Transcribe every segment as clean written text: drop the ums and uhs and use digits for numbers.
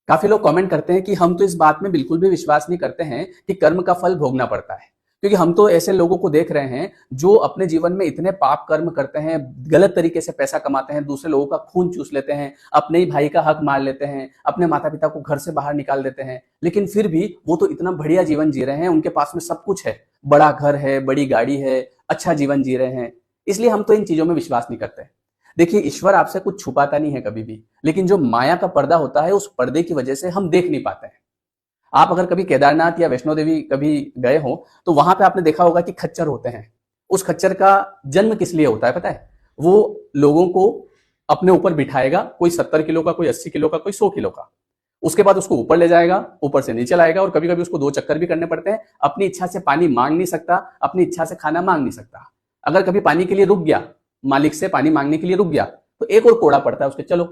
काफी लोग कमेंट करते हैं कि हम तो इस बात में बिल्कुल भी विश्वास नहीं करते हैं कि कर्म का फल भोगना पड़ता है, क्योंकि हम तो ऐसे लोगों को देख रहे हैं जो अपने जीवन में इतने पाप कर्म करते हैं, गलत तरीके से पैसा कमाते हैं, दूसरे लोगों का खून चूस लेते हैं, अपने ही भाई का हक मार लेते हैं, अपने माता पिता को घर से बाहर निकाल देते हैं, लेकिन फिर भी वो तो इतना बढ़िया जीवन जी रहे हैं, उनके पास में सब कुछ है, बड़ा घर है, बड़ी गाड़ी है, अच्छा जीवन जी रहे हैं। इसलिए हम तो इन चीजों में विश्वास नहीं करते। देखिए, ईश्वर आपसे कुछ छुपाता नहीं है कभी भी, लेकिन जो माया का पर्दा होता है, उस पर्दे की वजह से हम देख नहीं पाते हैं। आप अगर कभी केदारनाथ या वैष्णो देवी कभी गए हो, तो वहां पे आपने देखा होगा कि खच्चर होते हैं। उस खच्चर का जन्म किस लिए होता है पता है? वो लोगों को अपने ऊपर बिठाएगा, कोई 70 किलो का, कोई 80 किलो का, कोई 100 किलो का। उसके बाद उसको ऊपर ले जाएगा, ऊपर से नीचे लाएगा, और कभी कभी उसको 2 चक्कर भी करने पड़ते हैं। अपनी इच्छा से पानी मांग नहीं सकता, अपनी इच्छा से खाना मांग नहीं सकता। अगर कभी पानी के लिए रुक गया, मालिक से पानी मांगने के लिए रुक गया, तो एक और कोड़ा पड़ता है उसके, चलो।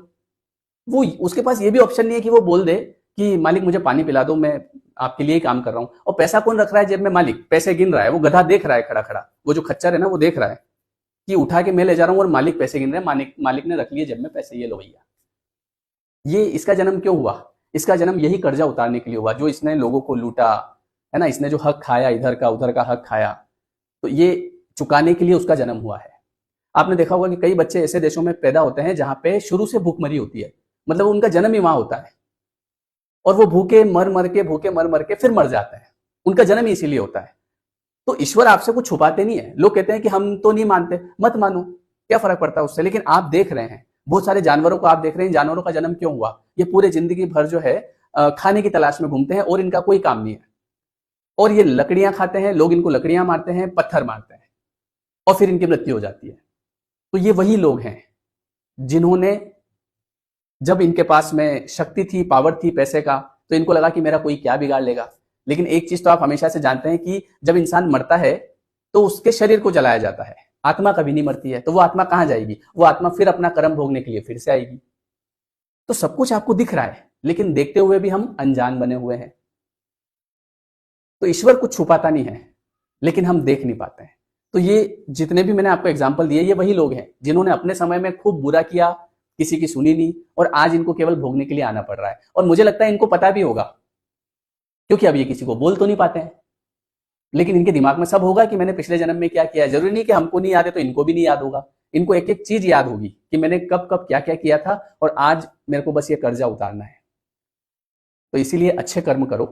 वो उसके पास ये भी ऑप्शन नहीं है कि वो बोल दे कि मालिक मुझे पानी पिला दो, मैं आपके लिए ही काम कर रहा हूं। और पैसा कौन रख रहा है जेब में? मालिक पैसे गिन रहा है। वो गधा देख रहा है खड़ा खड़ा, वो जो खच्चर है ना, वो देख रहा है कि उठा के मैं ले जा रहा हूं और मालिक पैसे गिन रहे हैं, मालिक मालिक ने रख लिए जेब में पैसे, ये लो भैया। ये इसका जन्म क्यों हुआ? इसका जन्म यही कर्जा उतारने के लिए हुआ, जो इसने लोगों को लूटा है ना, इसने जो हक खाया, इधर का उधर का हक खाया, तो ये चुकाने के लिए उसका जन्म हुआ है। आपने देखा होगा कि कई बच्चे ऐसे देशों में पैदा होते हैं जहां पे शुरू से भूखमरी होती है, मतलब उनका जन्म ही वहां होता है, और वो भूखे मर मर के फिर मर जाते हैं। उनका जन्म ही इसीलिए होता है। तो ईश्वर आपसे कुछ छुपाते नहीं है। लोग कहते हैं कि हम तो नहीं मानते, मत मानो, क्या फर्क पड़ता है उससे। लेकिन आप देख रहे हैं, बहुत सारे जानवरों को आप देख रहे हैं, जानवरों का जन्म क्यों हुआ? ये पूरे जिंदगी भर जो है खाने की तलाश में घूमते हैं, और इनका कोई काम नहीं है, और ये लकड़ियां खाते हैं, लोग इनको लकड़ियां मारते हैं, पत्थर मारते हैं, और फिर इनकी मृत्यु हो जाती है। तो ये वही लोग हैं जिन्होंने, जब इनके पास में शक्ति थी, पावर थी पैसे का, तो इनको लगा कि मेरा कोई क्या बिगाड़ लेगा। लेकिन एक चीज तो आप हमेशा से जानते हैं कि जब इंसान मरता है तो उसके शरीर को जलाया जाता है, आत्मा कभी नहीं मरती है। तो वो आत्मा कहां जाएगी? वो आत्मा फिर अपना कर्म भोगने के लिए फिर से आएगी। तो सब कुछ आपको दिख रहा है, लेकिन देखते हुए भी हम अनजान बने हुए हैं। तो ईश्वर कुछ छुपाता नहीं है, लेकिन हम देख नहीं पाते हैं। तो ये जितने भी मैंने आपको एग्जाम्पल दिए, ये वही लोग हैं जिन्होंने अपने समय में खूब बुरा किया, किसी की सुनी नहीं, और आज इनको केवल भोगने के लिए आना पड़ रहा है। और मुझे लगता है इनको पता भी होगा, क्योंकि अब ये किसी को बोल तो नहीं पाते हैं, लेकिन इनके दिमाग में सब होगा कि मैंने पिछले जन्म में क्या किया है। जरूरी नहीं कि हमको नहीं याद है तो इनको भी नहीं याद होगा। इनको एक एक चीज याद होगी कि मैंने कब कब क्या क्या किया था, और आज मेरे को बस ये कर्जा उतारना है। तो इसीलिए अच्छे कर्म करो,